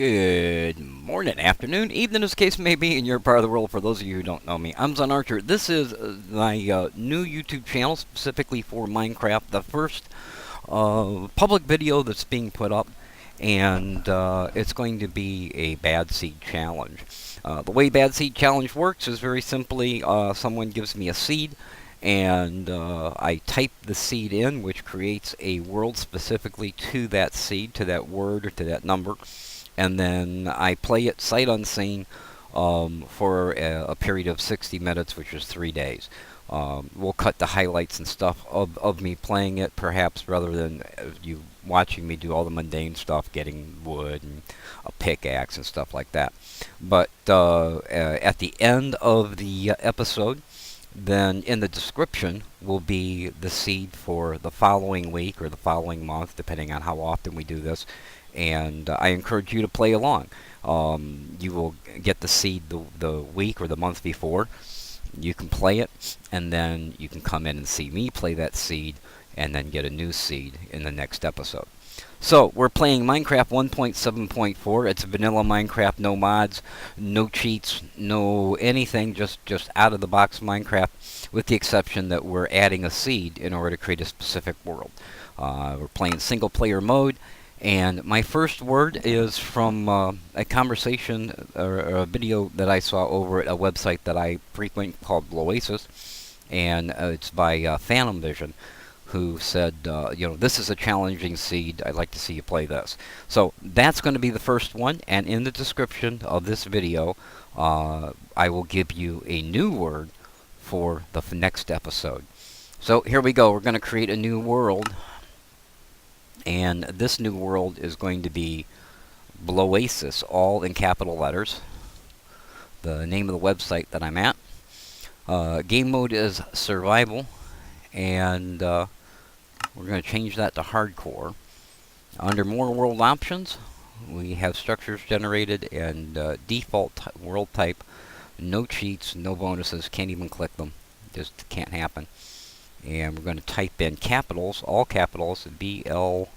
Good morning, afternoon, evening, as the case may be in your part of the world. For those of you who don't know me, I'm Zon Archer. This is my new YouTube channel specifically for Minecraft, the first public video that's being put up, and it's going to be a bad seed challenge. The way bad seed challenge works is very simply someone gives me a seed, and I type the seed in, which creates a world specifically to that seed, to that word, or to that number. And then I play it sight unseen for a period of 60 minutes, which is 3 days. We'll cut the highlights and stuff of me playing it, perhaps, rather than you watching me do all the mundane stuff, getting wood and a pickaxe and stuff like that. But at the end of the episode, then in the description will be the seed for the following week or the following month, depending on how often we do this. And I encourage you to play along. You will get the seed the week or the month before. You can play it, and then you can come in and see me play that seed, and then get a new seed in the next episode. So, we're playing Minecraft 1.7.4. It's vanilla Minecraft, no mods, no cheats, no anything, just out-of-the-box Minecraft, with the exception that we're adding a seed in order to create a specific world. We're playing single-player mode. And my first word is from a conversation or a video that I saw over at a website that I frequent called VLOASIS, and it's by PhantomVision, who said, this is a challenging seed. I'd like to see you play this. So that's going to be the first one, and in the description of this video, I will give you a new word for the next episode. So here we go. We're going to create a new world. And this new world is going to be VLOASIS, all in capital letters. The name of the website that I'm at. Game mode is survival, and we're going to change that to hardcore. Under more world options, we have structures generated and default world type. No cheats, no bonuses, can't even click them. Just can't happen. And we're going to type in capitals, all capitals, VLOASIS,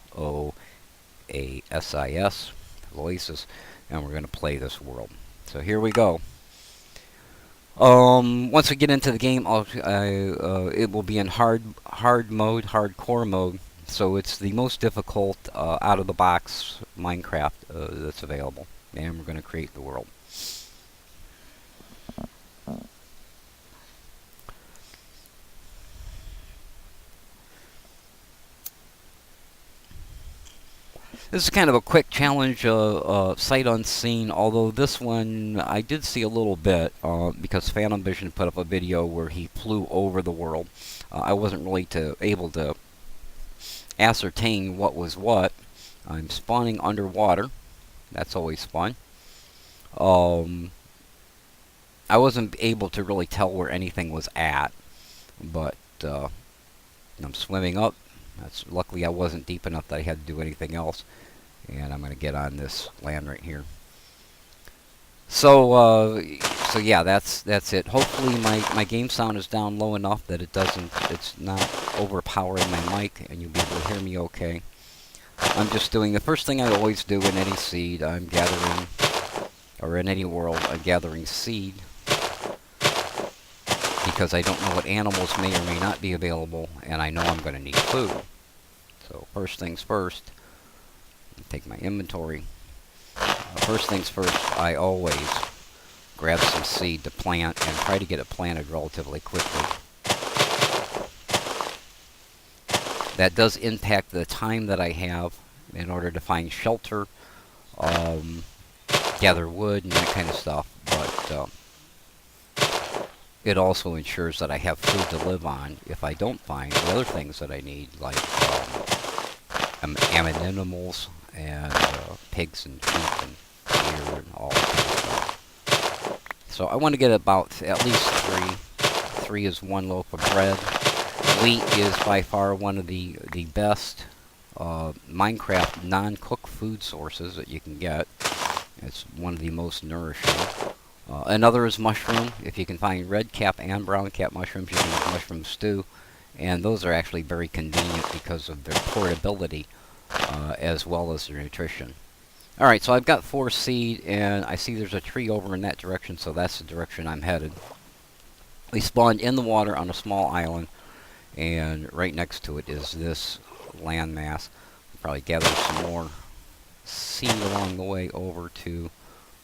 VLOASIS, and we're going to play this world. So here we go. Once we get into the game, it will be in hard mode, hardcore mode. So it's the most difficult out-of-the-box Minecraft that's available. And we're going to create the world. This is kind of a quick challenge, sight unseen, although this one I did see a little bit, because PhantomVision put up a video where he flew over the world. I wasn't really able to ascertain what was what. I'm spawning underwater. That's always fun. I wasn't able to really tell where anything was at, but I'm swimming up. Luckily I wasn't deep enough that I had to do anything else. And I'm going to get on this land right here. So yeah, that's it. Hopefully my game sound is down low enough that it's not overpowering my mic, and you'll be able to hear me okay. I'm just doing the first thing I always do in any seed. I'm gathering, or in any world, I'm gathering seed, because I don't know what animals may or may not be available, and I know I'm going to need food. So first things first, take my inventory. First things first, I always grab some seed to plant and try to get it planted relatively quickly. That does impact the time that I have in order to find shelter, gather wood, and that kind of stuff, but it also ensures that I have food to live on if I don't find the other things that I need, like animals and pigs and sheep and deer and all that kind of stuff. So I want to get about at least 3. 3 is 1 loaf of bread. Wheat is by far one of the best Minecraft non-cooked food sources that you can get. It's one of the most nourishing. Another is mushroom. If you can find red cap and brown cap mushrooms, you can make mushroom stew. And those are actually very convenient because of their portability, as well as their nutrition. Alright, so I've got 4 seed, and I see there's a tree over in that direction, so that's the direction I'm headed. We spawned in the water on a small island, and right next to it is this landmass. We'll probably gather some more seed along the way over to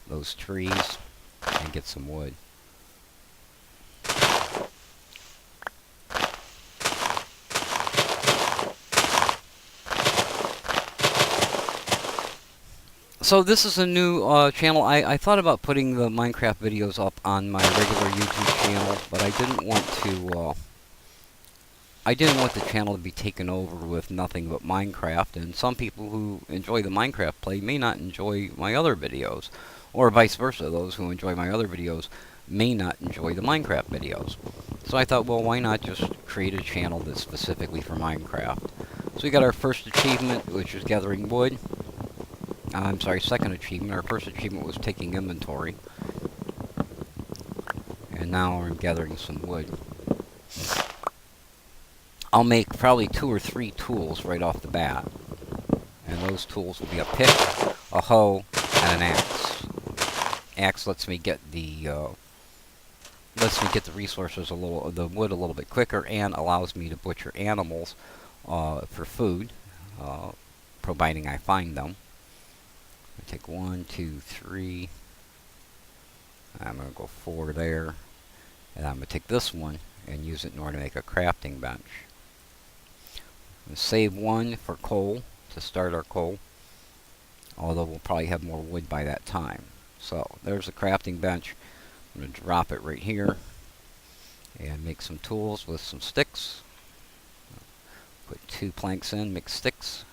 those trees and get some wood. So this is a new channel. I thought about putting the Minecraft videos up on my regular YouTube channel, but I didn't want to. I didn't want the channel to be taken over with nothing but Minecraft, and some people who enjoy the Minecraft play may not enjoy my other videos, or vice versa. Those who enjoy my other videos may not enjoy the Minecraft videos. So I thought, well, why not just create a channel that's specifically for Minecraft? So we got our first achievement, which is gathering wood. I'm sorry, second achievement. Our first achievement was taking inventory. And now I'm gathering some wood. I'll make probably 2 or 3 tools right off the bat. And those tools will be a pick, a hoe, and an axe. Axe lets me get the resources the wood a little bit quicker, and allows me to butcher animals for food, providing I find them. I take 1, 2, 3. I'm going to go 4 there. And I'm going to take this one and use it in order to make a crafting bench. I'm going to save 1 for coal, to start our coal. Although we'll probably have more wood by that time. So, there's the crafting bench. I'm going to drop it right here. And make some tools with some sticks. Put 2 planks in, make sticks.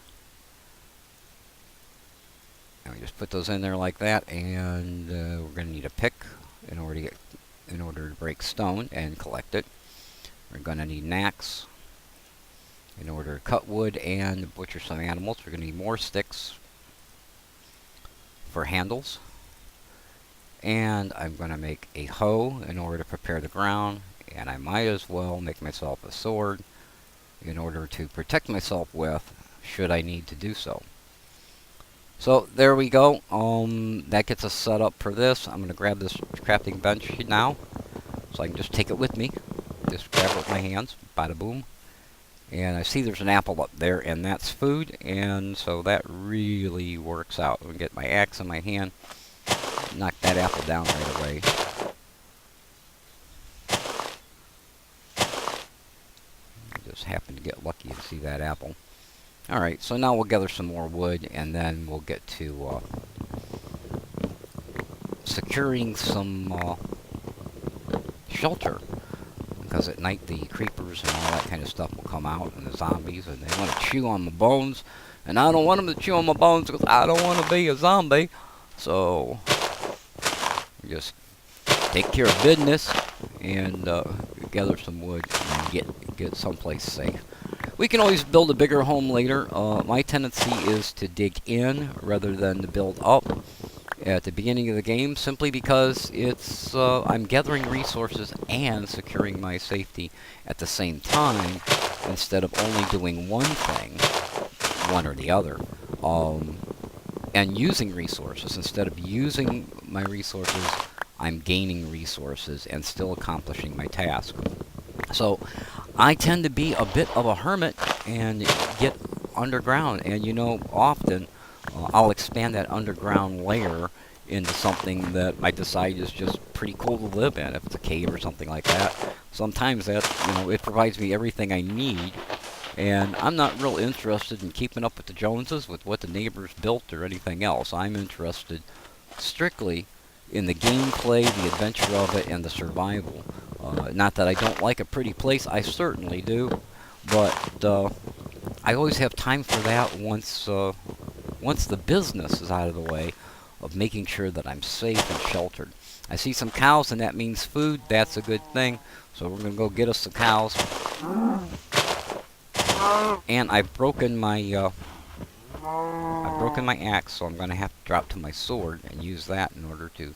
And we just put those in there like that, and we're going to need a pick in order to break stone and collect it. We're going to need an axe in order to cut wood and butcher some animals. We're going to need more sticks for handles. And I'm going to make a hoe in order to prepare the ground, and I might as well make myself a sword in order to protect myself with, should I need to do so. So there we go. That gets us set up for this. I'm going to grab this crafting bench now, so I can just take it with me. Just grab it with my hands. Bada boom. And I see there's an apple up there, and that's food, and so that really works out. I'm going to get my axe in my hand, knock that apple down right away. I just happened to get lucky to see that apple. Alright, so now we'll gather some more wood, and then we'll get to securing some shelter. Because at night the creepers and all that kind of stuff will come out, and the zombies, and they want to chew on my bones. And I don't want them to chew on my bones because I don't want to be a zombie. So, just take care of business and gather some wood and get someplace safe. We can always build a bigger home later. My tendency is to dig in rather than to build up at the beginning of the game, simply because it's I'm gathering resources and securing my safety at the same time, instead of only doing one thing, one or the other, and using resources. Instead of using my resources, I'm gaining resources and still accomplishing my task. So I tend to be a bit of a hermit and get underground, and you know, often I'll expand that underground layer into something that I decide is just pretty cool to live in, if it's a cave or something like that. Sometimes that, you know, it provides me everything I need, and I'm not real interested in keeping up with the Joneses, with what the neighbors built or anything else. I'm interested strictly in the gameplay, the adventure of it, and the survival. Not that I don't like a pretty place, I certainly do, but I always have time for that once the business is out of the way of making sure that I'm safe and sheltered. I see some cows, and that means food. That's a good thing. So we're going to go get us some cows. And I've broken my axe, so I'm going to have to drop to my sword and use that in order to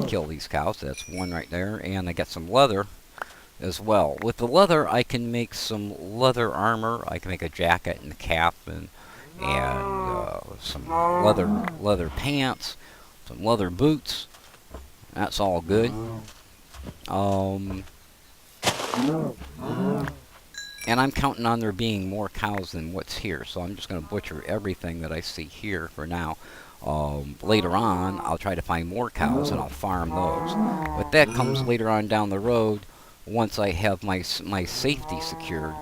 kill these cows. That's one right there. And I got some leather as well. With the leather, I can make some leather armor. I can make a jacket and a cap and some leather pants, some leather boots. That's all good. And I'm counting on there being more cows than what's here, so I'm just going to butcher everything that I see here for now. Later on, I'll try to find more cows and I'll farm those. But that comes later on down the road. Once I have my safety secured,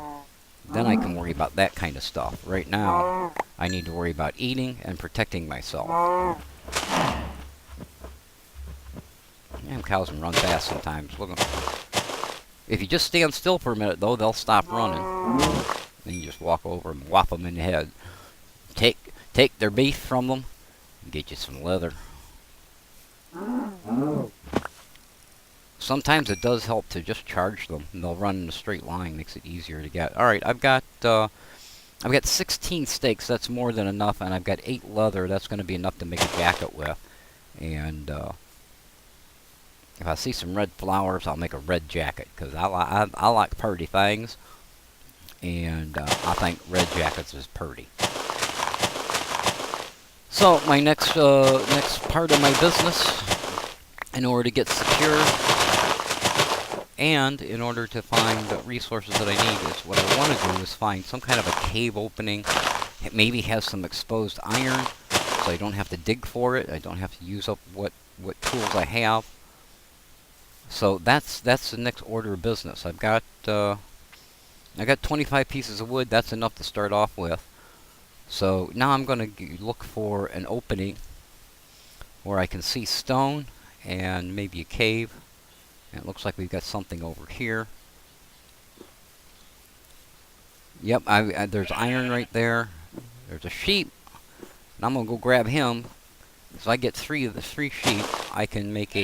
then I can worry about that kind of stuff. Right now, I need to worry about eating and protecting myself. Damn, cows can run fast sometimes. Look at them. If you just stand still for a minute, though, they'll stop running. Then you just walk over and whop them in the head. Take their beef from them and get you some leather. Sometimes it does help to just charge them, and they'll run in a straight line. Makes it easier to get. All right, I've got 16 steaks. That's more than enough, and I've got 8 leather. That's going to be enough to make a jacket with. And if I see some red flowers, I'll make a red jacket, because I like pretty things, and I think red jackets is pretty. So my next part of my business, in order to get secure, and in order to find the resources that I need, is what I want to do is find some kind of a cave opening. It maybe has some exposed iron, so I don't have to dig for it. I don't have to use up what tools I have. So that's the next order of business. I got 25 pieces of wood. That's enough to start off with. So now I'm going to look for an opening where I can see stone and maybe a cave. And it looks like we've got something over here. Yep, there's iron right there. There's a sheep. And I'm going to go grab him. So I get 3 of the 3 sheep. I can make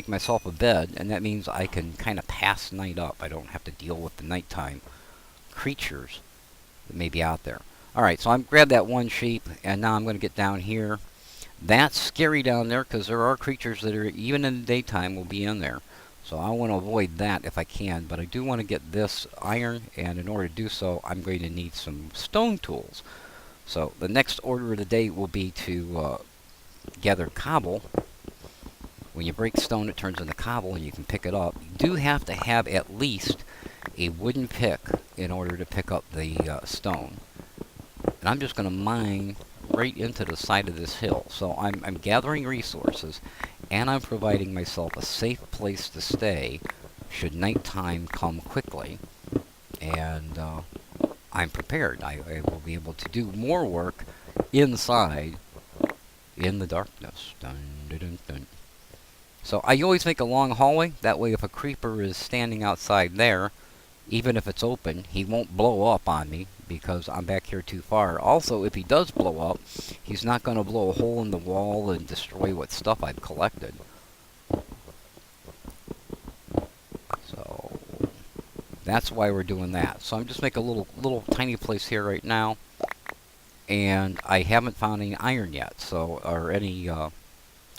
myself a bed, and that means I can kind of pass night up. I don't have to deal with the nighttime creatures that may be out there. Alright, so I've grabbed that 1 sheep, and now I'm going to get down here. That's scary down there, because there are creatures that are, even in the daytime, will be in there. So I want to avoid that if I can, but I do want to get this iron, and in order to do so, I'm going to need some stone tools. So the next order of the day will be to gather cobble. When you break stone, it turns into cobble, and you can pick it up. You do have to have at least a wooden pick in order to pick up the stone. And I'm just going to mine right into the side of this hill. So I'm gathering resources, and I'm providing myself a safe place to stay should nighttime come quickly. And I'm prepared. I will be able to do more work inside in the darkness. Dun, dun, dun, dun. So I always make a long hallway. That way if a creeper is standing outside there, even if it's open, he won't blow up on me because I'm back here too far. Also, if he does blow up, he's not going to blow a hole in the wall and destroy what stuff I've collected. So that's why we're doing that. So I'm just making a little tiny place here right now, and I haven't found any iron yet, so or any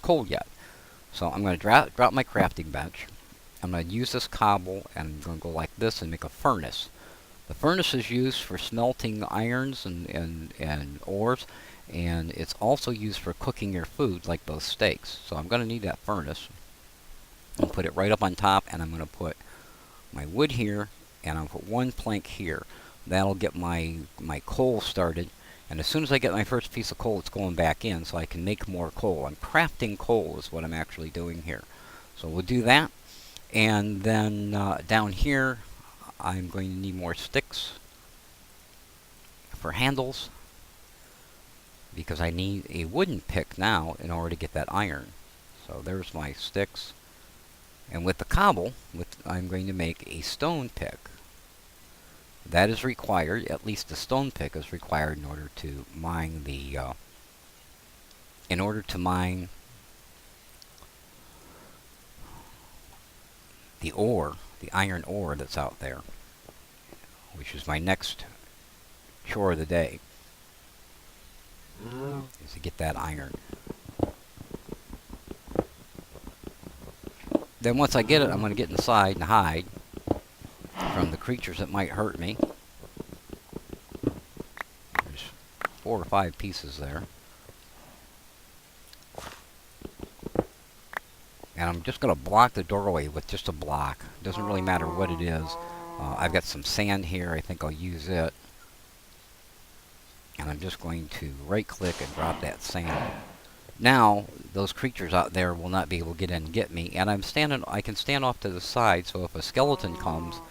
coal yet. So I'm going to drop my crafting bench. I'm going to use this cobble, and I'm going to go like this and make a furnace. The furnace is used for smelting irons and ores, and it's also used for cooking your food, like those steaks. So I'm going to need that furnace. I'll put it right up on top, and I'm going to put my wood here, and I'll put 1 plank here. That'll get my coal started. And as soon as I get my first piece of coal, it's going back in, so I can make more coal. I'm crafting coal is what I'm actually doing here. So we'll do that. And then down here, I'm going to need more sticks for handles, because I need a wooden pick now in order to get that iron. So there's my sticks. And with the cobble, I'm going to make a stone pick. That is required, at least the stone pick is required in order to mine the, ore, the iron ore that's out there, which is my next chore of the day, is to get that iron. Then once I get it, I'm going to get inside and hide from the creatures that might hurt me. 4 or 5 pieces there. And I'm just going to block the doorway with just a block. Doesn't really matter what it is. I've got some sand here. I think I'll use it. And I'm just going to right click and drop that sand. Now, those creatures out there will not be able to get in and get me. And I can stand off to the side, so if a skeleton comes,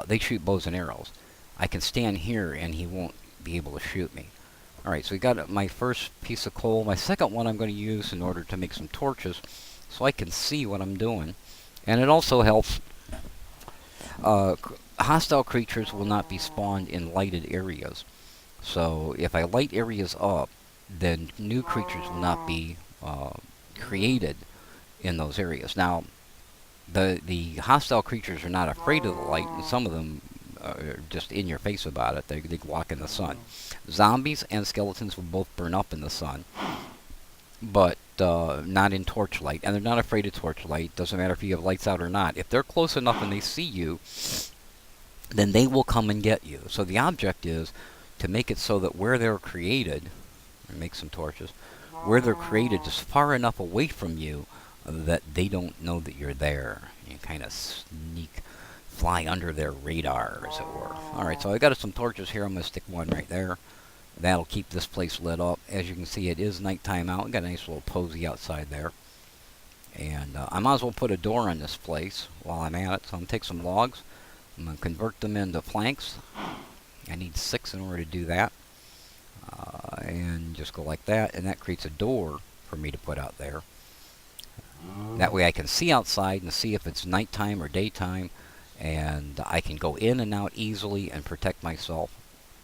they shoot bows and arrows. I can stand here and he won't be able to shoot me. Alright, so we got my first piece of coal. My second one I'm going to use in order to make some torches, so I can see what I'm doing. And it also helps. Hostile creatures will not be spawned in lighted areas. So if I light areas up, then new creatures will not be created in those areas. Now, the hostile creatures are not afraid of the light, and some of them are just in your face about it. They walk in the sun. Zombies and skeletons will both burn up in the sun, but not in torchlight, and they're not afraid of torchlight. Doesn't matter if you have lights out or not. If they're close enough and they see you, then they will come and get you. So the object is to make it so that where they're created, or make some torches, where they're created is far enough away from you that they don't know that you're there. You kind of fly under their radar, as it were. Alright, so I got some torches here. I'm going to stick one right there. That'll keep this place lit up. As you can see, it is nighttime out. Got a nice little posy outside there. And I might as well put a door on this place while I'm at it. So I'm going to take some logs. I'm going to convert them into planks. I need 6 in order to do that. And just go like that. And that creates a door for me to put out there. That way I can see outside and see if it's nighttime or daytime. And I can go in and out easily and protect myself.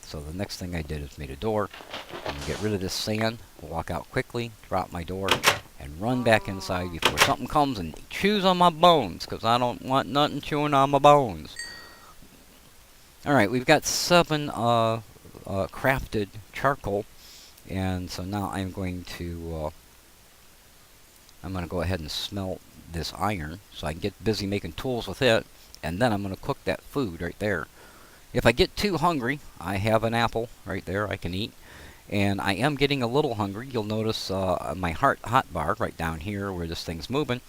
So the next thing I did is made a door. I'm gonna get rid of this sand, walk out quickly, drop my door, and run back inside before something comes and chews on my bones, because I don't want nothing chewing on my bones. Alright, we've got 7 crafted charcoal, and so now I'm going to go ahead and smelt this iron so I can get busy making tools with it, and then I'm going to cook that food right there. If I get too hungry, I have an apple right there I can eat. And I am getting a little hungry. You'll notice my hot bar right down here where this thing's moving.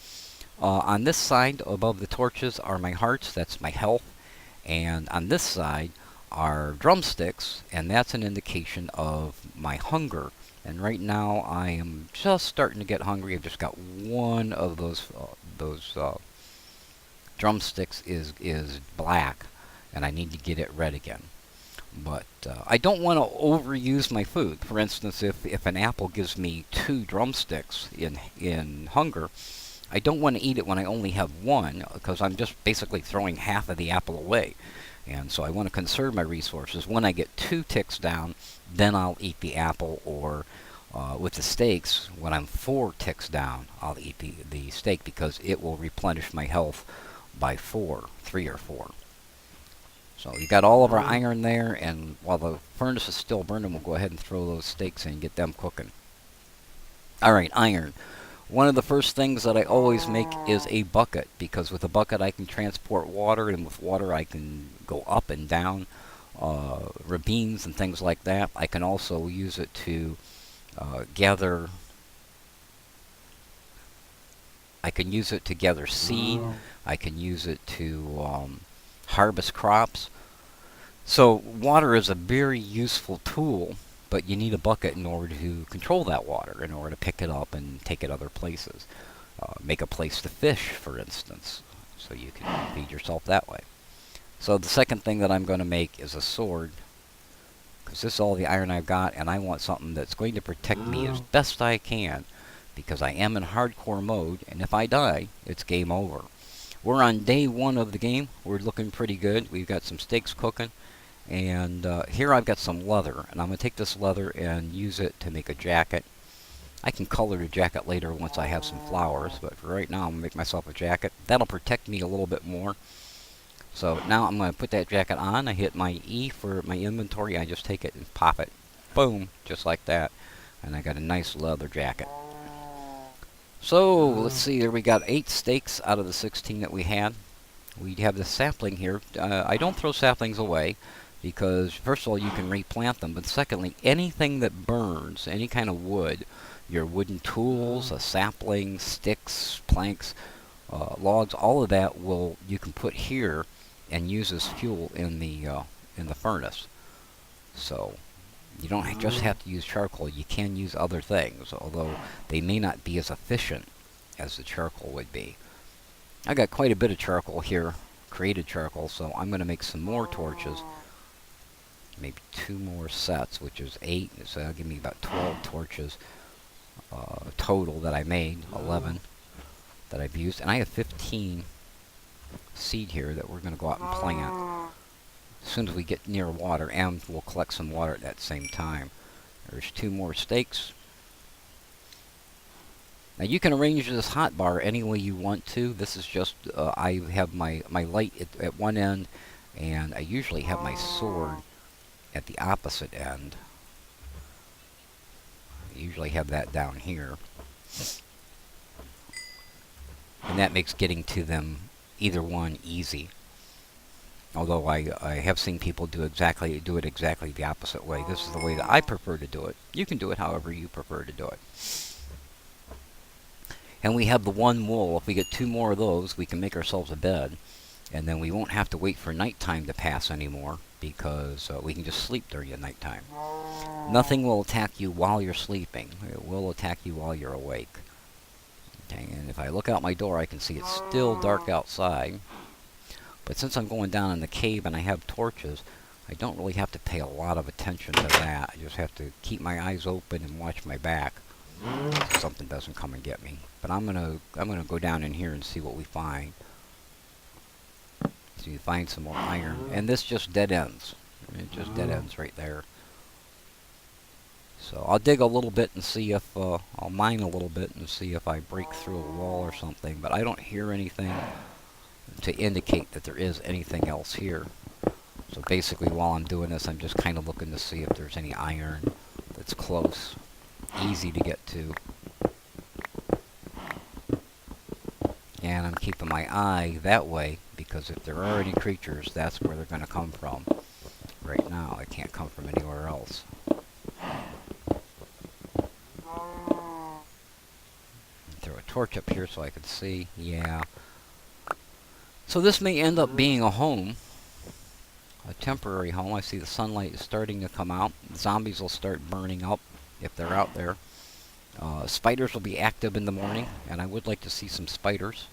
On this side above the torches are my hearts. That's my health. And on this side are drumsticks. And that's an indication of my hunger. And right now I am just starting to get hungry. I've just got one of those drumsticks is black. And I need to get it red again. But I don't want to overuse my food. For instance, if an apple gives me 2 drumsticks in hunger, I don't want to eat it when I only have 1, because I'm just basically throwing half of the apple away. And so I want to conserve my resources. When I get 2 ticks down, then I'll eat the apple, or with the steaks, when I'm 4 ticks down, I'll eat the steak, because it will replenish my health by 3 or 4. So you got all of our iron there, and while the furnace is still burning, we'll go ahead and throw those steaks in and get them cooking. Alright, iron. One of the first things that I always make is a bucket, because with a bucket I can transport water, and with water I can go up and down ravines and things like that. I can also use it to gather seed. I can use it to harvest crops. So water is a very useful tool, but you need a bucket in order to control that water, in order to pick it up and take it other places. Make a place to fish, for instance, so you can feed yourself that way. So the second thing that I'm going to make is a sword, because this is all the iron I've got, and I want something that's going to protect me as best I can, because I am in hardcore mode, and if I die, it's game over. We're on day 1 of the game. We're looking pretty good. We've got some steaks cooking. And here I've got some leather. And I'm going to take this leather and use it to make a jacket. I can color the jacket later once I have some flowers. But for right now, I'm going to make myself a jacket. That'll protect me a little bit more. So now I'm going to put that jacket on. I hit my E for my inventory. I just take it and pop it. Boom. Just like that. And I got a nice leather jacket. So, let's see, there we got 8 steaks out of the 16 that we had. We have the sapling here. I don't throw saplings away. because first of all you can replant them, but secondly, anything that burns, any kind of wood, your wooden tools, a sapling, sticks, planks, logs, all of that you can put here and use as fuel in the furnace. So you don't just have to use charcoal. You can use other things, although they may not be as efficient as the charcoal would be. I got quite a bit of charcoal here, created charcoal, so I'm going to make some more torches. Maybe 2 more sets, which is 8, so that'll give me about 12 torches total that I made, 11 that I've used. And I have 15 seed here that we're going to go out and plant as soon as we get near water, and we'll collect some water at that same time. There's 2 more stakes. Now you can arrange this hotbar any way you want to. This is just, I have my light at one end, and I usually have my sword at the opposite end. I usually have that down here. And that makes getting to them, either one, easy. Although I have seen people do it exactly the opposite way. This is the way that I prefer to do it. You can do it however you prefer to do it. And we have the 1 wool. If we get 2 more of those, we can make ourselves a bed. And then we won't have to wait for nighttime to pass anymore, because we can just sleep during the nighttime. Nothing will attack you while you're sleeping. It will attack you while you're awake. Okay, and if I look out my door, I can see it's still dark outside. But since I'm going down in the cave and I have torches, I don't really have to pay a lot of attention to that. I just have to keep my eyes open and watch my back so something doesn't come and get me. But I'm gonna go down in here and see what we find. So you find some more iron, and this just dead ends. It just dead ends right there. So I'll dig a little bit and see if I'll mine a little bit and see if I break through a wall or something. But I don't hear anything to indicate that there is anything else here. So basically, while I'm doing this, I'm just kind of looking to see if there's any iron that's close, easy to get to. And I'm keeping my eye that way, because if there are any creatures, that's where they're going to come from. Right now, they can't come from anywhere else. Throw a torch up here so I can see. Yeah. So this may end up being a home. A temporary home. I see the sunlight is starting to come out. Zombies will start burning up if they're out there. Spiders will be active in the morning, and I would like to see some spiders.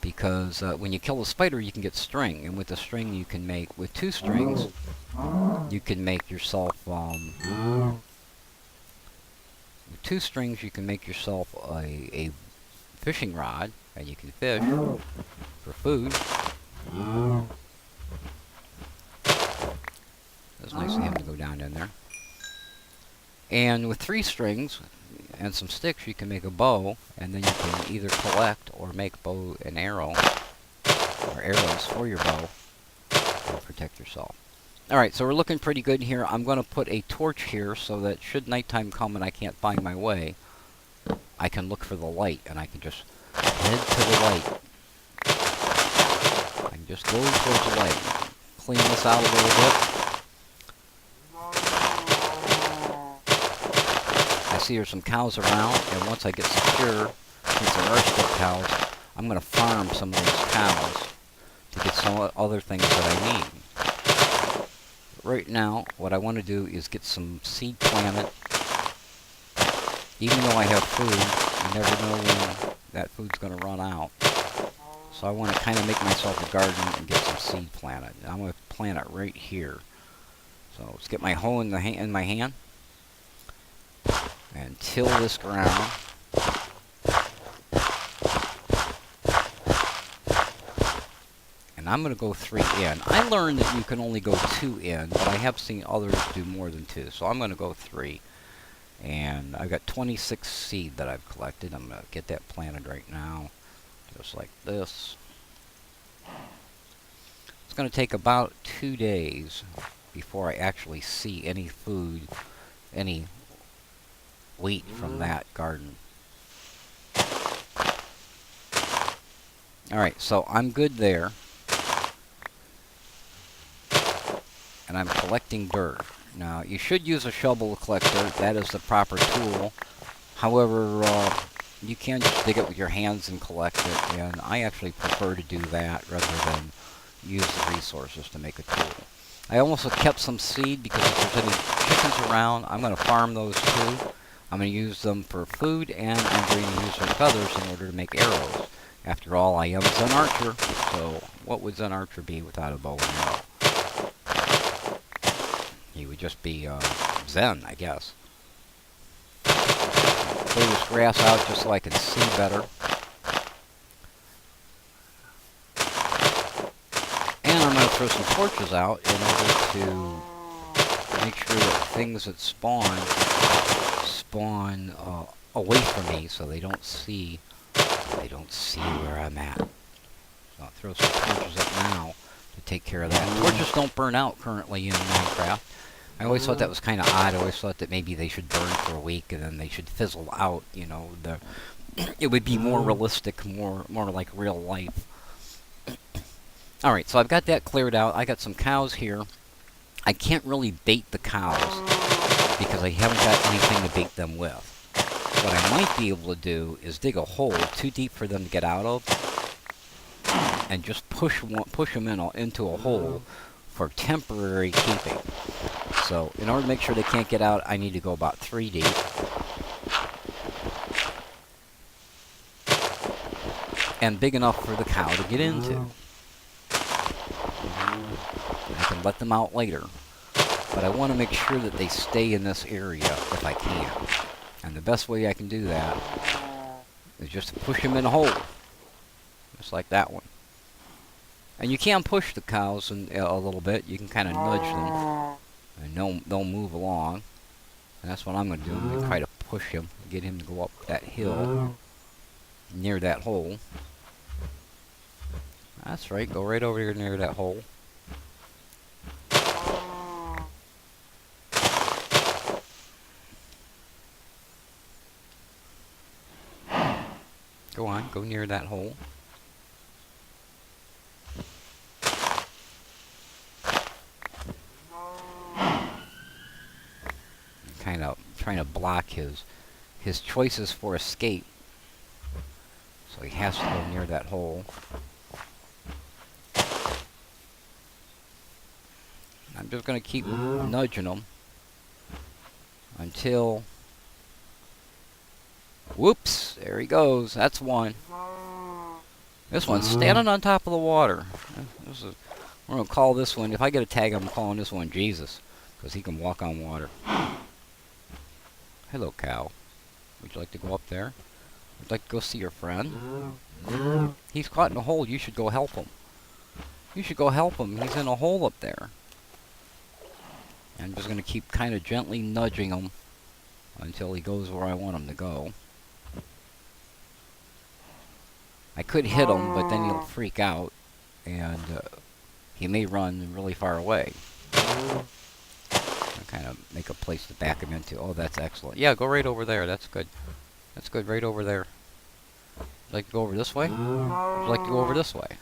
Because when you kill a spider, you can get string, and with the string you can make, with 2 strings, you can make yourself, with 2 strings you can make yourself a fishing rod, and you can fish for food. It's nice of him to go down in there. And with 3 strings and some sticks, you can make a bow, and then you can either collect or make bow and arrow, or arrows for your bow, to protect yourself. Alright, so we're looking pretty good here. I'm going to put a torch here so that should nighttime come and I can't find my way, I can look for the light, and I can just head to the light. I can just go towards the light. Clean this out a little bit. I see there's some cows around, and once I get secure, since there are still cows, I'm going to farm some of those cows to get some other things that I need. Right now, what I want to do is get some seed planted. Even though I have food, you never know when that food's going to run out. So I want to kind of make myself a garden and get some seed planted. I'm going to plant it right here. So let's get my hoe in my hand and till this ground. And I'm going to go 3 in. I learned that you can only go 2 in, but I have seen others do more than 2. So I'm going to go 3. And I've got 26 seed that I've collected. I'm going to get that planted right now, just like this. It's going to take about 2 days before I actually see any food, any wheat from that garden. Alright, so I'm good there. and I'm collecting dirt. Now, you should use a shovel to collect dirt. That is the proper tool. However, you can just dig it with your hands and collect it, and I actually prefer to do that rather than use the resources to make a tool. I also kept some seed because if there's any chickens around, I'm going to farm those too. I'm going to use them for food, and I'm going to use their feathers in order to make arrows. After all, I am Zen Archer, so what would Zen Archer be without a bow and arrow? He would just be Zen, I guess. Clear this grass out just so I can see better. And I'm going to throw some torches out in order to make sure that things that spawn away from me so they don't see where I'm at. So I'll throw some torches up now to take care of that. Torches don't burn out currently in Minecraft. I always thought that was kind of odd. I always thought that maybe they should burn for a week and then they should fizzle out. You know, it would be more realistic, more like real life. All right, so I've got that cleared out. I got some cows here. I can't really bait the cows because I haven't got anything to bait them with. What I might be able to do is dig a hole too deep for them to get out of, and just push them into a hole for temporary keeping. So in order to make sure they can't get out, I need to go about 3 deep. And big enough for the cow to get into. I can let them out later, but I want to make sure that they stay in this area if I can. And the best way I can do that is just to push them in a hole. Just like that one. And you can push the cows a little bit. You can kind of nudge them, and they'll move along. And that's what I'm going to do. I'm going to try to push him, get him to go up that hill near that hole. That's right. Go right over here near that hole. Go on. Go near that hole. Kind of trying to block his choices for escape. So he has to go near that hole. I'm just going to keep nudging him until... Whoops! There he goes. That's one. This one's standing on top of the water. We're going to call this one... If I get a tag, I'm calling this one Jesus, because he can walk on water. Hello, cow. Would you like to go up there? Would you like to go see your friend? He's caught in a hole. You should go help him. You should go help him. He's in a hole up there. I'm just going to keep kind of gently nudging him until he goes where I want him to go. I could hit him, but then he'll freak out, and he may run really far away. Kind of make a place to back him into. Oh, that's excellent. Yeah, go right over there. That's good. That's good. Right over there. Would you like to go over this way? Would you like to go over this way?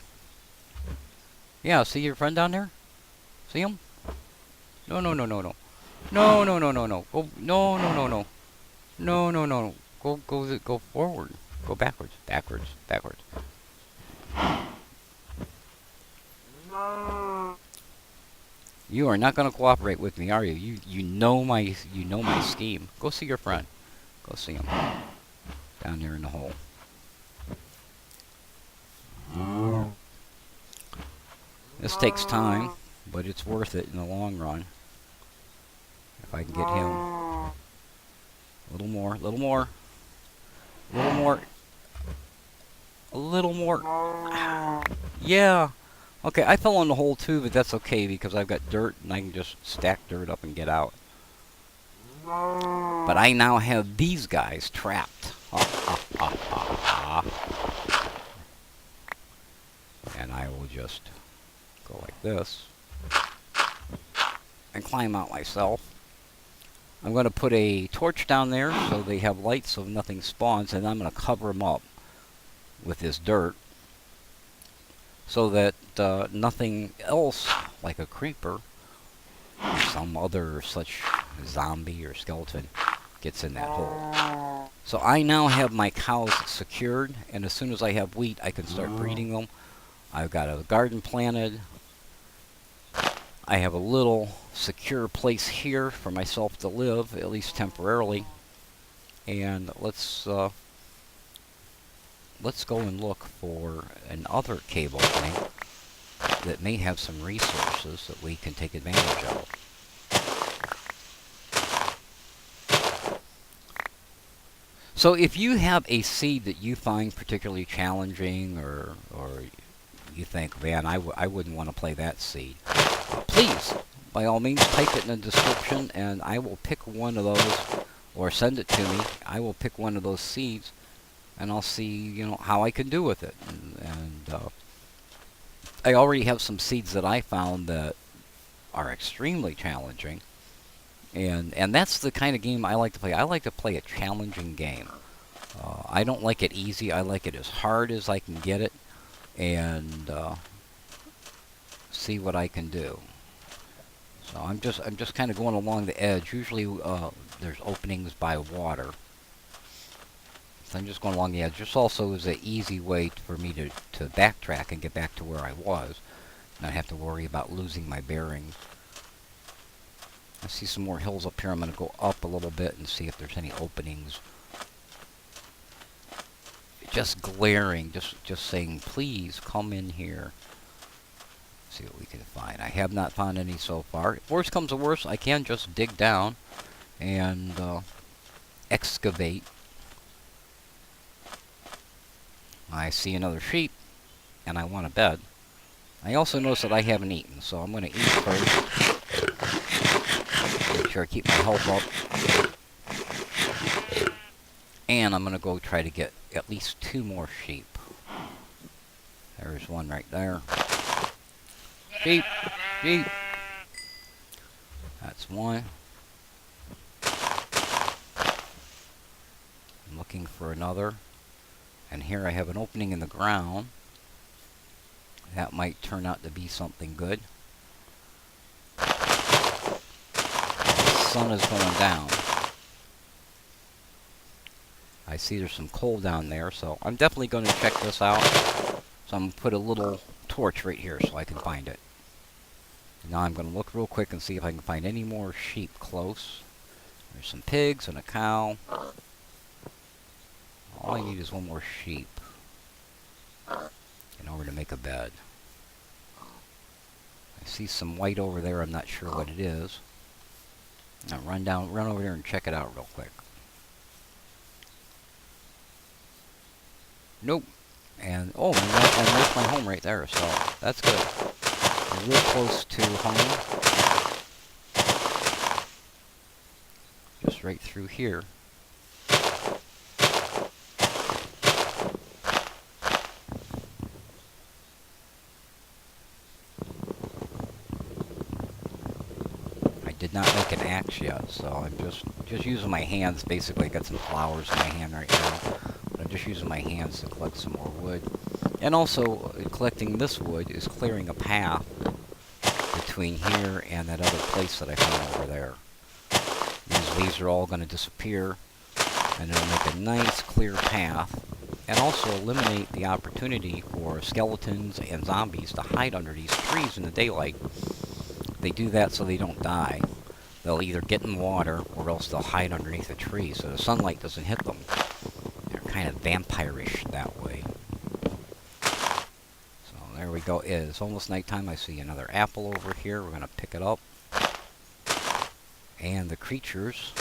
Yeah, see your friend down there? See him? No, no, no, no, no. No, no, no, no, no. Go. No, no, no, no. No, no, no. Go forward. Go backwards. Backwards. Backwards. You are not going to cooperate with me, are you? You know my scheme. Go see your friend. Go see him. Down there in the hole. This takes time, but it's worth it in the long run. If I can get him. A little more. A little more. A little more. A little more. Yeah. Okay, I fell in the hole too, but that's okay because I've got dirt and I can just stack dirt up and get out. But I now have these guys trapped. And I will just go like this and climb out myself. I'm going to put a torch down there so they have light so nothing spawns, and I'm going to cover them up with this dirt so that nothing else, like a creeper some other such zombie or skeleton gets in that hole. So I now have my cows secured, and as soon as I have wheat, I can start breeding them. I've got a garden planted. I have a little secure place here for myself to live, at least temporarily. And let's go and look for another cave opening that may have some resources that we can take advantage of. So if you have a seed that you find particularly challenging, or you think, man, I wouldn't want to play that seed, please, by all means, type it in the description, and I will pick one of those, or send it to me. I will pick one of those seeds, and I'll see, you know, how I can do with it. And I already have some seeds that I found that are extremely challenging. And that's the kind of game I like to play. I like to play a challenging game. I don't like it easy. I like it as hard as I can get it, and see what I can do. So I'm just kind of going along the edge. Usually there's openings by water. So I'm just going along the edge. This also is an easy way for me to backtrack and get back to where I was, not have to worry about losing my bearings. I see some more hills up here. I'm going to go up a little bit and see if there's any openings. Just glaring, just saying, please come in here. See what we can find. I have not found any so far. If worst comes to worst, I can just dig down and excavate. I see another sheep, and I want a bed. I also notice that I haven't eaten, so I'm going to eat first. Make sure I keep my health up. And I'm going to go try to get at least 2 more sheep. There's one right there. Sheep! Sheep! That's one. I'm looking for another. And here I have an opening in the ground. That might turn out to be something good. The sun is going down. I see there's some coal down there, so I'm definitely going to check this out. So I'm going to put a little torch right here so I can find it. Now I'm going to look real quick and see if I can find any more sheep close. There's some pigs and a cow. All I need is 1 more sheep in order to make a bed. I see some white over there. I'm not sure what it is. Now run over there and check it out real quick. Nope. And oh, and there's my home right there. So that's good. We're real close to home. Just right through here. Did not make an axe yet, so I'm just using my hands. Basically, I got some flowers in my hand right now, but I'm just using my hands to collect some more wood. And also, collecting this wood is clearing a path between here and that other place that I found over there. These leaves are all going to disappear, and it'll make a nice clear path, and also eliminate the opportunity for skeletons and zombies to hide under these trees in the daylight. They do that so they don't die. They'll either get in water or else they'll hide underneath a tree so the sunlight doesn't hit them. They're kind of vampirish that way. So there we go. It's almost nighttime. I see another apple over here. We're going to pick it up. And the creatures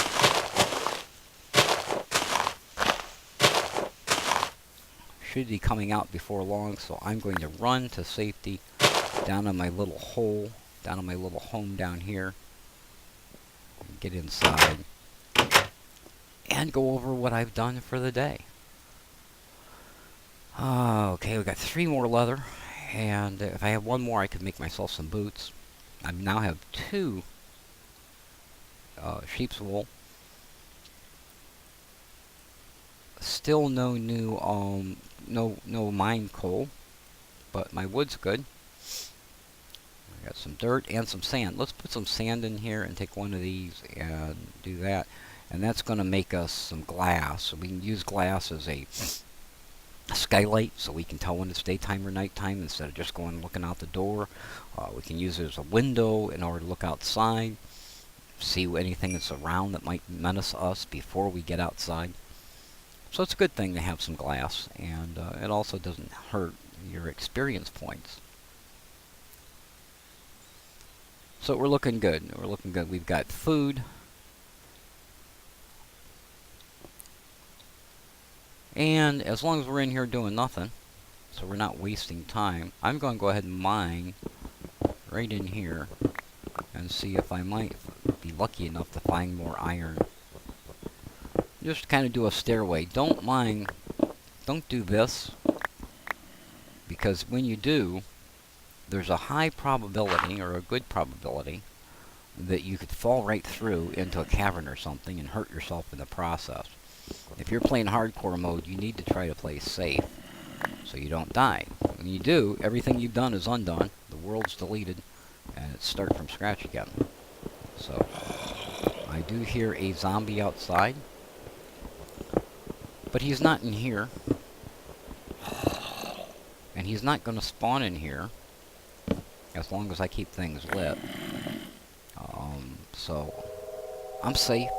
should be coming out before long, so I'm going to run to safety down in my little hole. Down in my little home down here. Get inside and go over what I've done for the day. Okay, we got 3 more leather, and if I have 1 more, I could make myself some boots. I now have 2 sheep's wool. Still no new no mine coal, but my wood's good. I got some dirt and some sand. Let's put some sand in here and take one of these and do that. And that's going to make us some glass. So we can use glass as a skylight so we can tell when it's daytime or nighttime instead of just going looking out the door. We can use it as a window in order to look outside, see anything that's around that might menace us before we get outside. So it's a good thing to have some glass, and it also doesn't hurt your experience points. So we're looking good. We're looking good. We've got food. And as long as we're in here doing nothing, so we're not wasting time, I'm going to go ahead and mine right in here and see if I might be lucky enough to find more iron. Just kind of do a stairway. Don't do this, because when you do, there's a high probability, or a good probability, that you could fall right through into a cavern or something and hurt yourself in the process. If you're playing hardcore mode, you need to try to play safe so you don't die. When you do, everything you've done is undone, the world's deleted, and it's start from scratch again. So, I do hear a zombie outside, but he's not in here, and he's not going to spawn in here as long as I keep things lit. So, I'm safe.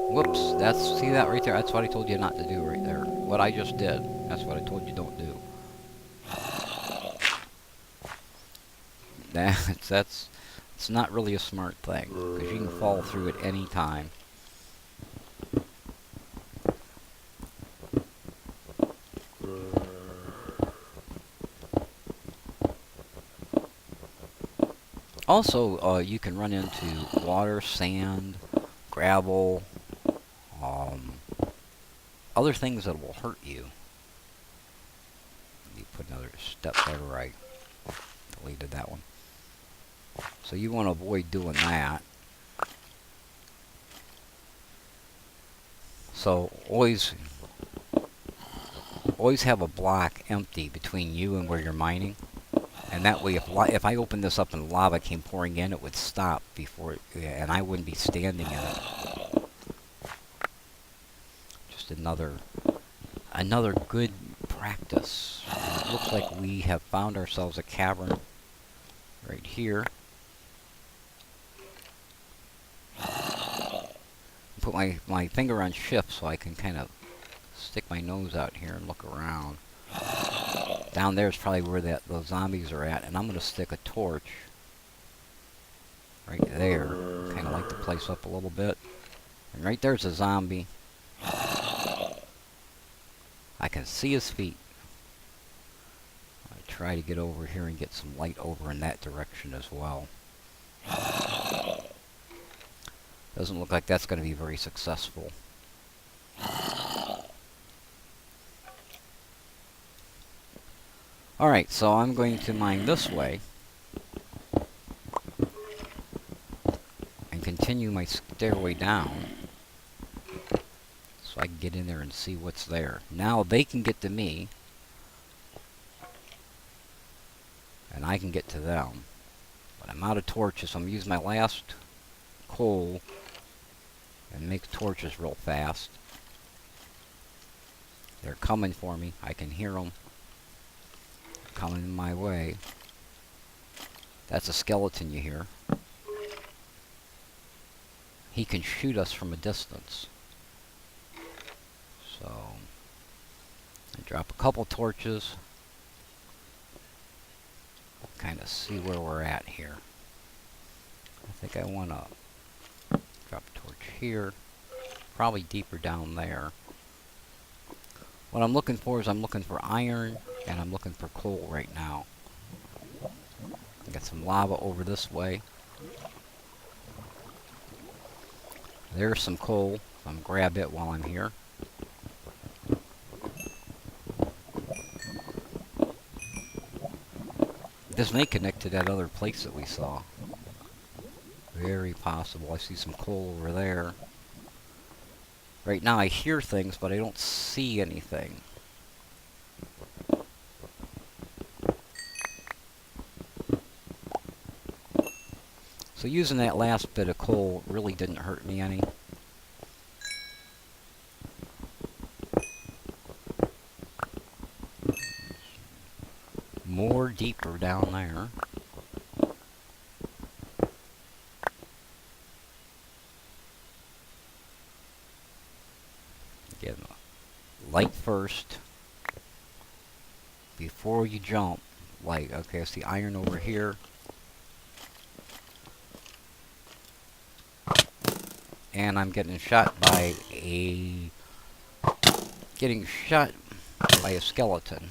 Whoops, see that right there? That's what I told you not to do right there. What I just did, that's what I told you don't do. It's not really a smart thing, because you can fall through at any time. Also, you can run into water, sand, gravel, other things that will hurt you. Let me put another step there where I deleted that one. So you want to avoid doing that. So always have a block empty between you and where you're mining. And that way, if I opened this up and lava came pouring in, it would stop before, and I wouldn't be standing in it. Just another good practice. And it looks like we have found ourselves a cavern right here. Put my finger on shift so I can kind of stick my nose out here and look around. Down there is probably where those zombies are at, and I'm going to stick a torch right there. Kind of light the place up a little bit. And right there's a zombie. I can see his feet. I'll try to get over here and get some light over in that direction as well. Doesn't look like that's going to be very successful. Alright, so I'm going to mine this way and continue my stairway down so I can get in there and see what's there. Now they can get to me and I can get to them. But I'm out of torches, so I'm using my last coal and make torches real fast. They're coming for me. I can hear them coming my way. That's a skeleton you hear. He can shoot us from a distance. So I drop a couple torches. Kind of see where we're at here. I think I want to drop a torch here. Probably deeper down there. What I'm looking for is I'm looking for iron and I'm looking for coal right now. I got some lava over this way. There's some coal. So I'm going to grab it while I'm here. This may connect to that other place that we saw. Very possible. I see some coal over there. Right now I hear things, but I don't see anything. So using that last bit of coal really didn't hurt me any. More deeper down there. Get light first before you jump. Light. Okay, I see iron over here. And I'm getting shot by a skeleton.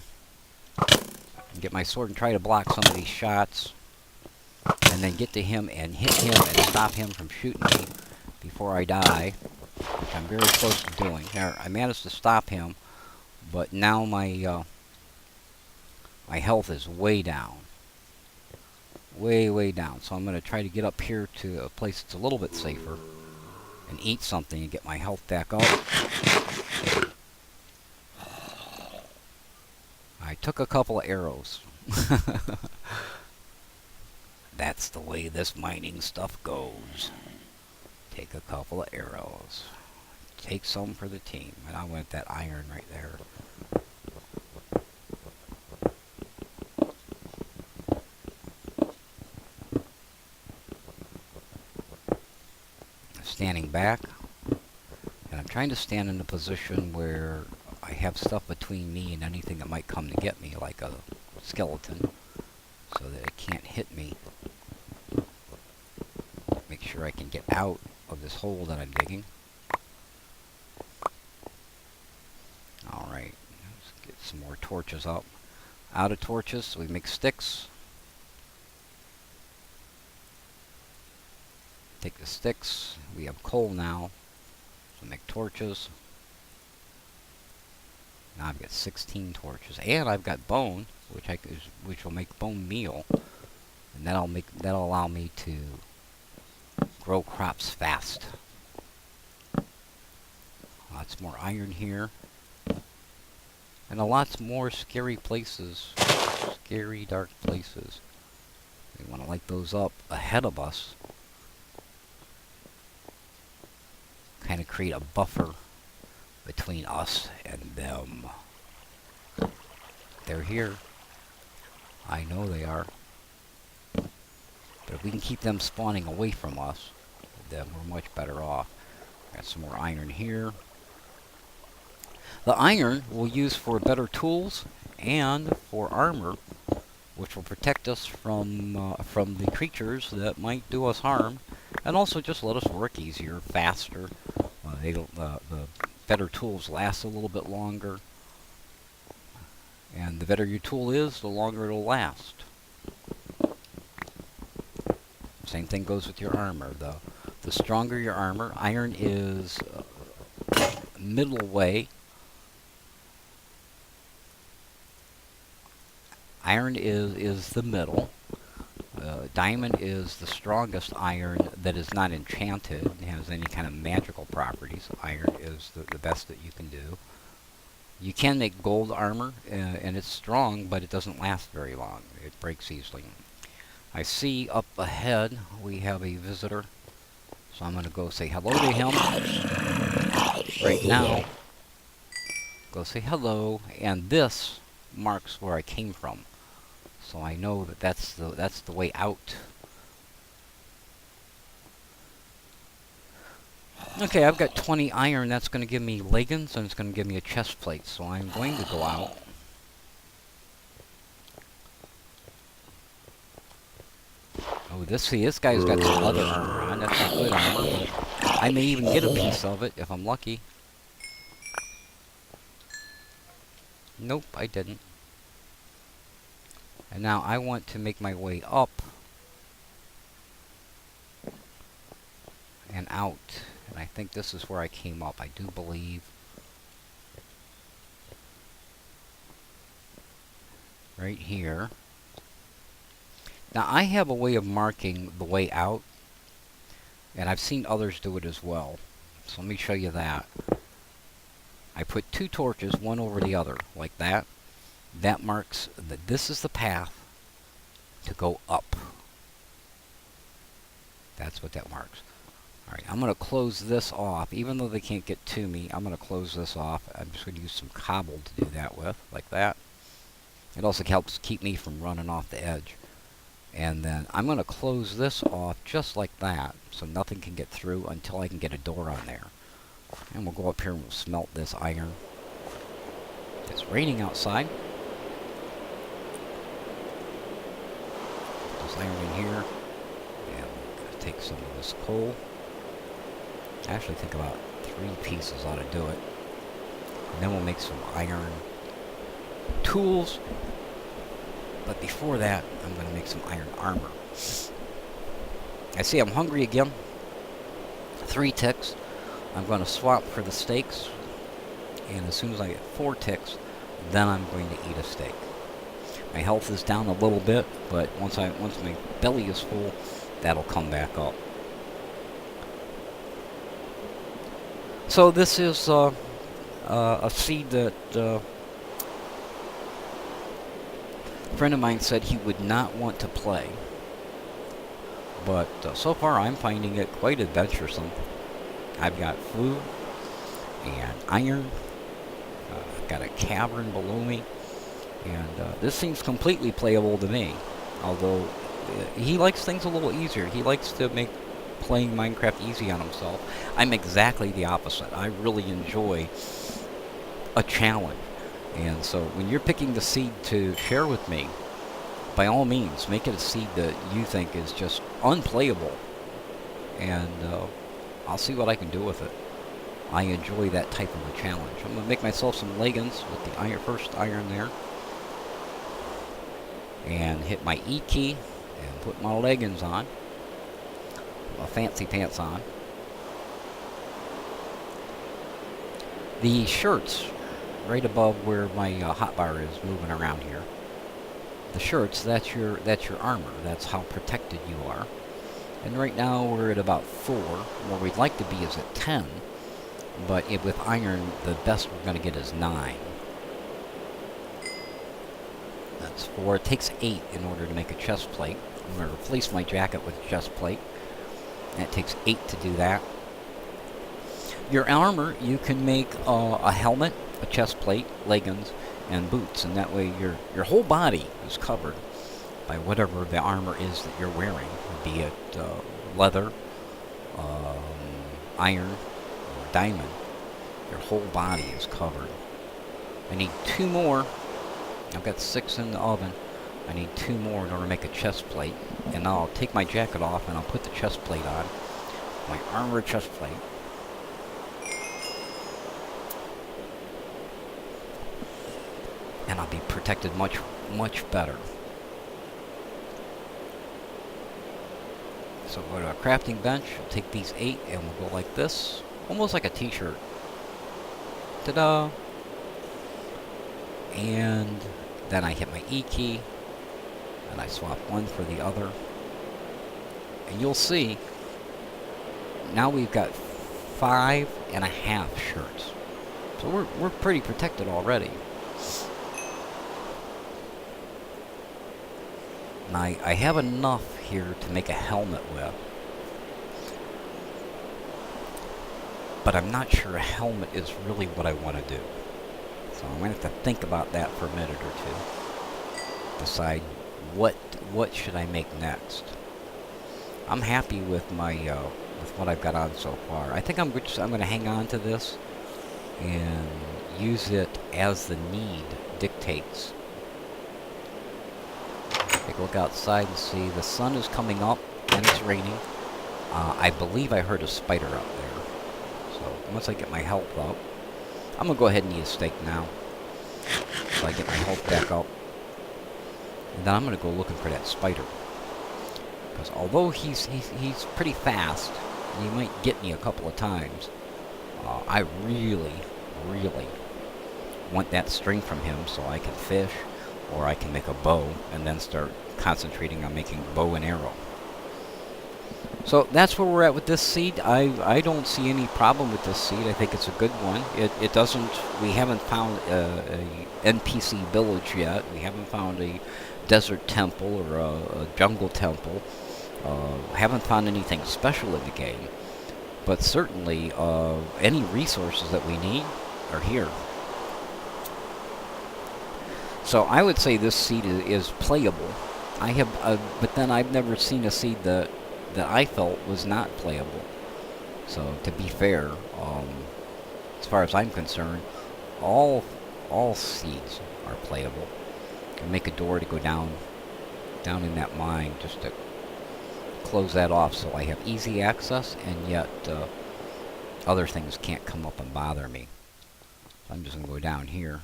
Get my sword and try to block some of these shots, and then get to him and hit him and stop him from shooting me before I die, which I'm very close to doing. There, I managed to stop him, but now my my health is way down. Way down. So I'm going to try to get up here to a place that's a little bit safer and eat something and get my health back up. I took a couple of arrows. That's the way this mining stuff goes. Take a couple of arrows. Take some for the team. And I went that iron right there. Standing back. And I'm trying to stand in a position where I have stuff between me and anything that might come to get me, like a skeleton, so that it can't hit me. Make sure I can get out of this hole that I'm digging. Alright, let's get some more torches up. Out of torches, so we make sticks. Take the sticks. We have coal now, so make torches. Now I've got 16 torches, and I've got bone, which will make bone meal, and that'll allow me to grow crops fast. Lots more iron here, and lots more scary places, scary dark places. We want to light those up ahead of us, kind of create a buffer between us and them. They're here. I know they are. But if we can keep them spawning away from us, then we're much better off. Got some more iron here. The iron we'll use for better tools and for armor, which will protect us from the creatures that might do us harm, and also just let us work easier, faster. The better tools last a little bit longer, and the better your tool is, the longer it'll last. Same thing goes with your armor. The stronger your armor, iron is middle way. Iron is the middle. Diamond is the strongest iron that is not enchanted, has any kind of magical properties. Iron is the best that you can do. You can make gold armor, and it's strong, but it doesn't last very long. It breaks easily. I see up ahead we have a visitor, so I'm going to go say hello to him right now. Go say hello, and this marks where I came from. So I know that that's the way out. Okay, I've got 20 iron. That's going to give me leggings, and it's going to give me a chest plate. So I'm going to go out. Oh, this guy's got some other armor on. That's not good armor, but I may even get a piece of it if I'm lucky. Nope, I didn't. And now I want to make my way up and out. And I think this is where I came up, I do believe. Right here. Now I have a way of marking the way out, and I've seen others do it as well. So let me show you that. I put 2 torches, one over the other, like that. That marks that this is the path to go up. That's what that marks. Alright, I'm going to close this off. Even though they can't get to me, I'm going to close this off. I'm just going to use some cobble to do that with, like that. It also helps keep me from running off the edge. And then I'm going to close this off just like that, so nothing can get through until I can get a door on there. And we'll go up here and we'll smelt this iron. It's raining outside. Put this iron in here. And we'll take some of this coal. I actually think about 3 pieces ought to do it. And then we'll make some iron tools. But before that, I'm going to make some iron armor. I see I'm hungry again. 3 ticks. I'm going to swap for the steaks. And as soon as I get 4 ticks, then I'm going to eat a steak. My health is down a little bit, but once my belly is full, that'll come back up. So this is a seed that a friend of mine said he would not want to play. But so far I'm finding it quite adventuresome. I've got food and iron. I've got a cavern below me. And this seems completely playable to me. Although he likes things a little easier. He likes to make playing Minecraft easy on himself. I'm exactly the opposite. I really enjoy a challenge. And so when you're picking the seed to share with me, by all means, make it a seed that you think is just unplayable. And I'll see what I can do with it. I enjoy that type of a challenge. I'm going to make myself some leggings with the first iron there. And hit my E key and put my leggings on. My fancy pants on. The shirts right above where my hotbar is moving around here. The shirts, that's your armor. That's how protected you are. And right now we're at about 4. Where we'd like to be is at 10. But with iron, the best we're going to get is 9. That's 4. It takes 8 in order to make a chest plate. I'm going to replace my jacket with a chest plate. And it takes 8 to do that. Your armor, you can make a helmet, a chest plate, leggings, and boots. And that way your whole body is covered by whatever the armor is that you're wearing. Be it leather, iron, or diamond. Your whole body is covered. I need 2 more. I've got 6 in the oven. I need 2 more in order to make a chest plate. And now I'll take my jacket off and I'll put the chest plate on. My armor chest plate. And I'll be protected much, much better. So we'll go to a crafting bench. We'll take these 8 and we'll go like this. Almost like a t-shirt. Ta-da! And then I hit my E key. And I swap one for the other. And you'll see, now we've got 5.5 shirts. So we're pretty protected already. And I have enough here to make a helmet with. But I'm not sure a helmet is really what I want to do. So I'm going to have to think about that for a minute or two. Decide what should I make next. I'm happy with my with what I've got on so far. I think I'm going to hang on to this and use it as the need dictates. Take a look outside and see the sun is coming up and it's raining. I believe I heard a spider out there. So once I get my health up, I'm gonna go ahead and eat a steak now. So I get my health back up. And then I'm gonna go looking for that spider. Because although he's pretty fast, and he might get me a couple of times, I really want that string from him so I can fish, or I can make a bow, and then start concentrating on making bow and arrow. So that's where we're at with this seed. I don't see any problem with this seed. I think it's a good one. It doesn't, we haven't found a NPC village yet. We haven't found a desert temple or a jungle temple. Haven't found anything special in the game, but certainly any resources that we need are here. So I would say this seed is playable. I have, but then I've never seen a seed that I felt was not playable. So to be fair, as far as I'm concerned, all seeds are playable. And make a door to go down in that mine just to close that off, so I have easy access, and yet other things can't come up and bother me. So I'm just gonna go down here.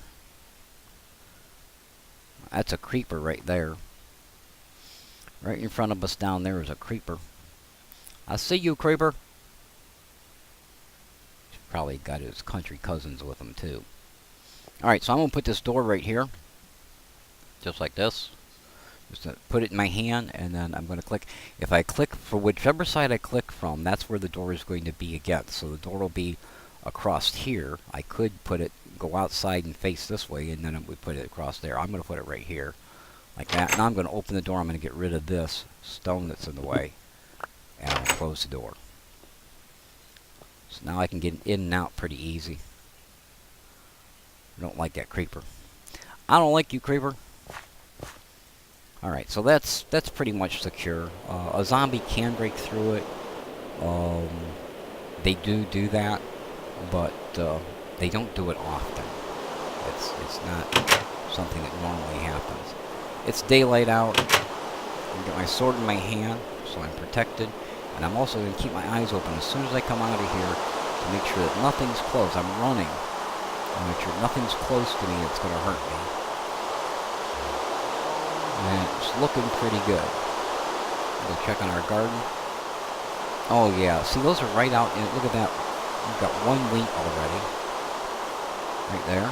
That's a creeper right there. Right in front of us down there is a creeper. I see you, creeper. He's probably got his country cousins with him too. Alright, so I'm going to put this door right here. Just like this. Just to put it in my hand, and then I'm going to click. If I click for whichever side I click from, that's where the door is going to be again. So the door will be across here. I could put it, go outside and face this way, and then we put it across there. I'm going to put it right here. Like that. Now I'm going to open the door. I'm going to get rid of this stone that's in the way. And I'll close the door. So now I can get in and out pretty easy. I don't like that creeper. I don't like you, creeper. Alright, so that's pretty much secure. A zombie can break through it. They do that, but they don't do it often. It's not something that normally happens. It's daylight out. I've got my sword in my hand, so I'm protected. And I'm also going to keep my eyes open as soon as I come out of here to make sure that nothing's close. I'm running. To make sure nothing's close to me that's going to hurt me. And it's looking pretty good. We'll check on our garden. Oh yeah, see those are right out in, look at that. We've got one wheat already. Right there.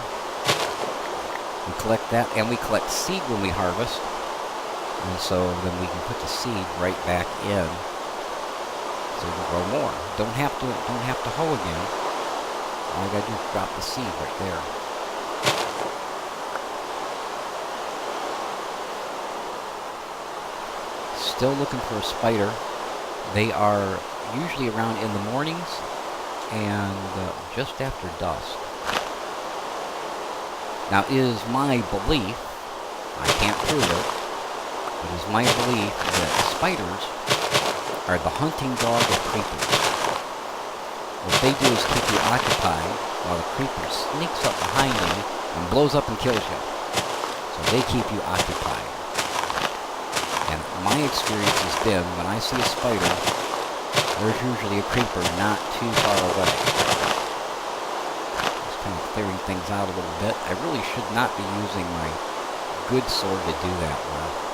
We collect that, and we collect seed when we harvest. And so then we can put the seed right back in. So we can grow more. Don't have to hoe again. All I gotta do is drop the seed right there. Still looking for a spider. They are usually around in the mornings and just after dusk. Now, it is my belief, I can't prove it, but it is my belief that spiders are the hunting dog of creepers. What they do is keep you occupied while the creeper sneaks up behind you and blows up and kills you. So they keep you occupied. And my experience has been, when I see a spider, there's usually a creeper not too far away. Just kind of clearing things out a little bit. I really should not be using my good sword to do that with.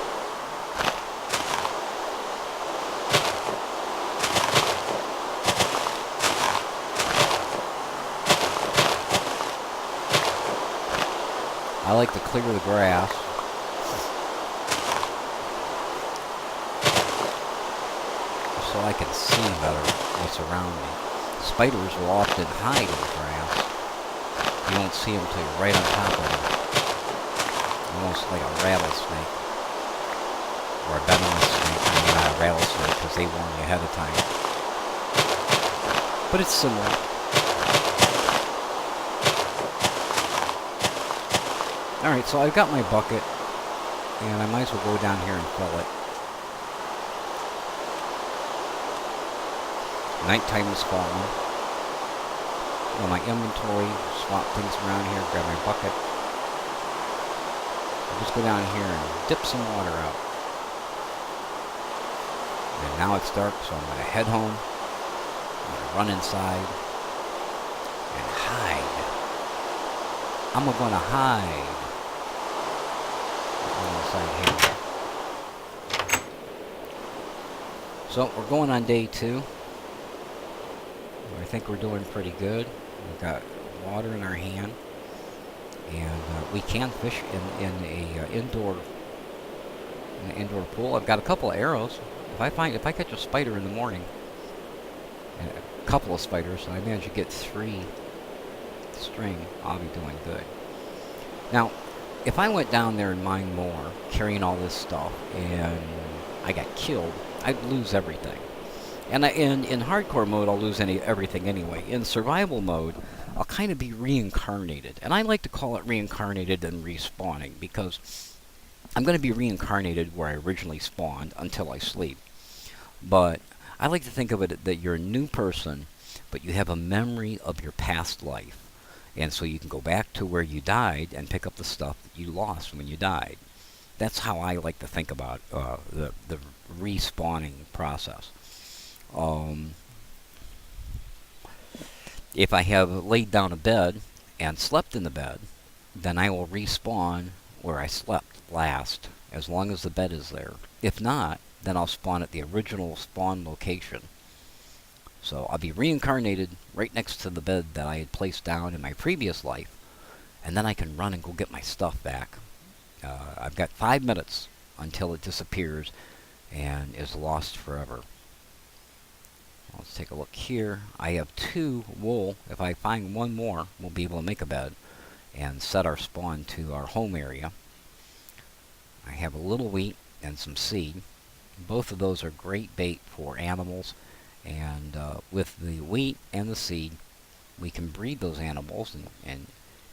I like to clear the grass. So I can see better what's around me. Spiders will often hide in the grass. You won't see them until you're right on top of them. Almost like a rattlesnake. Or a venomous snake. I mean, not a rattlesnake, because they warn you ahead of time. But it's similar. Alright, so I've got my bucket. And I might as well go down here and fill it. Nighttime is falling. Well, my inventory, swap things around here, grab my bucket. I'll just go down here and dip some water out. And now it's dark, so I'm going to head home. I'm going to run inside and hide. I'm going to hide. Inside here. So we're going on day 2. I think we're doing pretty good. We've got water in our hand, and we can fish in a indoor pool. I've got a couple of arrows. If I catch a spider in the morning, and a couple of spiders, and I manage to get 3 string, I'll be doing good. Now, if I went down there and mined more, carrying all this stuff, and I got killed, I'd lose everything. And in hardcore mode, I'll lose everything anyway. In survival mode, I'll kind of be reincarnated. And I like to call it reincarnated and respawning, because I'm going to be reincarnated where I originally spawned until I sleep. But I like to think of it that you're a new person, but you have a memory of your past life. And so you can go back to where you died and pick up the stuff that you lost when you died. That's how I like to think about the respawning process. If I have laid down a bed and slept in the bed, then I will respawn where I slept last, as long as the bed is there. If not, then I'll spawn at the original spawn location. So I'll be reincarnated right next to the bed that I had placed down in my previous life, and then I can run and go get my stuff back. I've got 5 minutes until it disappears and is lost forever. Let's take a look here. I have 2 wool. If I find 1 more, we'll be able to make a bed and set our spawn to our home area. I have a little wheat and some seed. Both of those are great bait for animals, and with the wheat and the seed, we can breed those animals and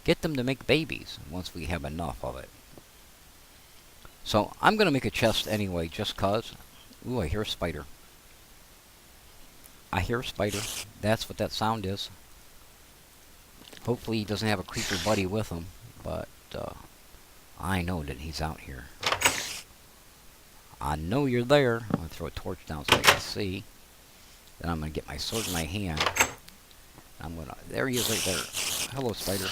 get them to make babies once we have enough of it. So I'm going to make a chest anyway, just cause. Ooh, I hear a spider. I hear a spider. That's what that sound is. Hopefully he doesn't have a creeper buddy with him, but I know that he's out here. I know you're there. I'm going to throw a torch down so I can see. Then I'm going to get my sword in my hand. There he is right there. Hello, spider.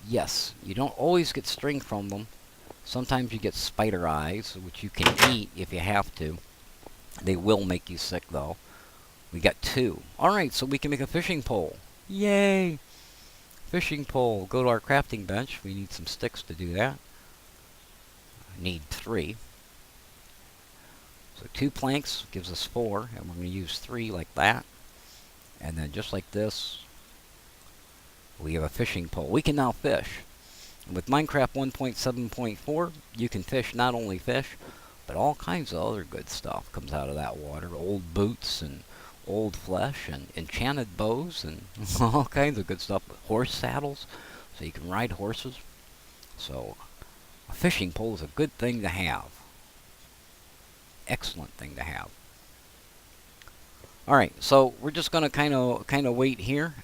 Yes, you don't always get string from them. Sometimes you get spider eyes, which you can eat if you have to. They will make you sick, though. We got 2. Alright, so we can make a fishing pole. Yay! Fishing pole. Go to our crafting bench. We need some sticks to do that. I need 3. So 2 planks gives us 4, and we're going to use 3 like that. And then just like this, we have a fishing pole. We can now fish. With Minecraft 1.7.4, you can fish not only fish, but all kinds of other good stuff comes out of that water. Old boots and old flesh and enchanted bows and all kinds of good stuff. Horse saddles, so you can ride horses. So a fishing pole is a good thing to have. Excellent thing to have. Alright, so we're just going to kind of wait here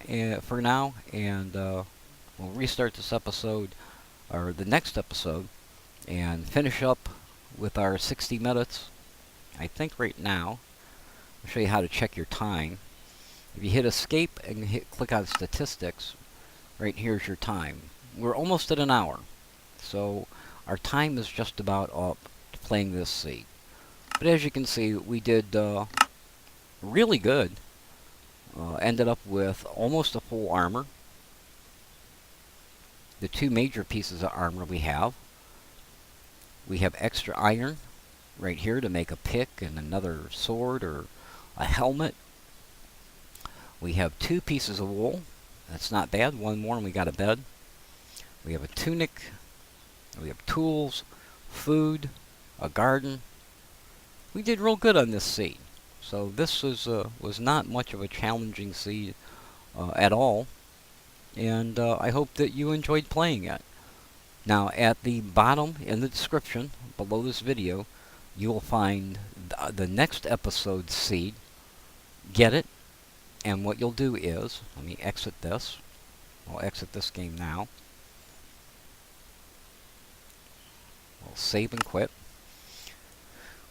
for now, and we'll restart this episode, or the next episode, and finish up with our 60 minutes. I think right now, I'll show you how to check your time. If you hit escape and click on statistics, right here's your time. We're almost at an hour, so our time is just about up to playing this seed. But as you can see, we did really good. Ended up with almost a full armor. The 2 major pieces of armor we have extra iron right here to make a pick and another sword or a helmet. We have 2 pieces of wool. That's not bad. 1 more and we got a bed. We have a tunic. We have tools, food, a garden. We did real good on this seed. So this was not much of a challenging seed at all. And I hope that you enjoyed playing it. Now, at the bottom in the description below this video, you will find the next episode's seed. Get it, and what you'll do is, let me exit this. I'll exit this game now. We'll save and quit.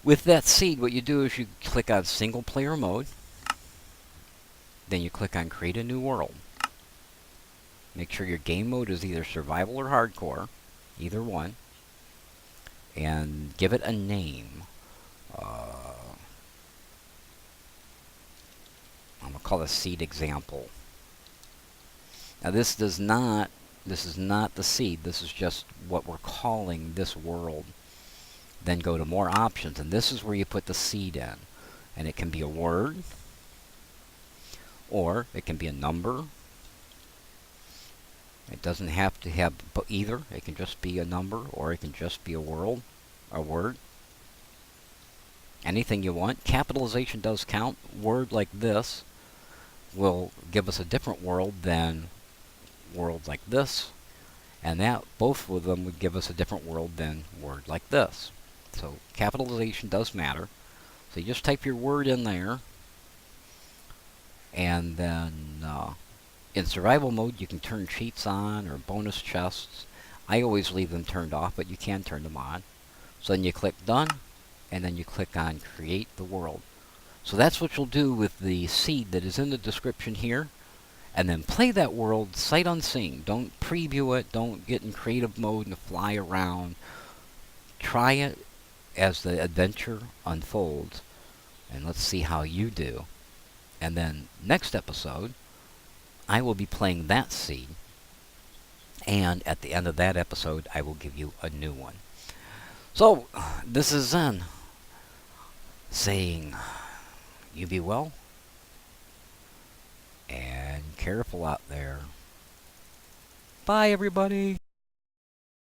With that seed, what you do is you click on single player mode. Then you click on create a new world. Make sure your game mode is either survival or hardcore, either one, and give it a name. I'm gonna call this seed example. Now this is not the seed. This is just what we're calling this world. Then go to more options, and this is where you put the seed in, and it can be a word, or it can be a number. It doesn't have to have either. It can just be a number, or it can just be a word. anything you want. Capitalization does count. Word like this will give us a different world than word like this, and that both of them would give us a different world than word like this. So capitalization does matter. So you just type your word in there, and then in survival mode you can turn cheats on or bonus chests. I always leave them turned off, but you can turn them on. So then you click done, and then you click on create the world. So that's what you'll do with the seed that is in the description here, and then play that world sight unseen. Don't preview it, don't get in creative mode and fly around. Try it as the adventure unfolds, and let's see how you do. And then next episode, I will be playing that seed, and at the end of that episode, I will give you a new one. So, this is Zen, saying, you be well, and careful out there. Bye, everybody.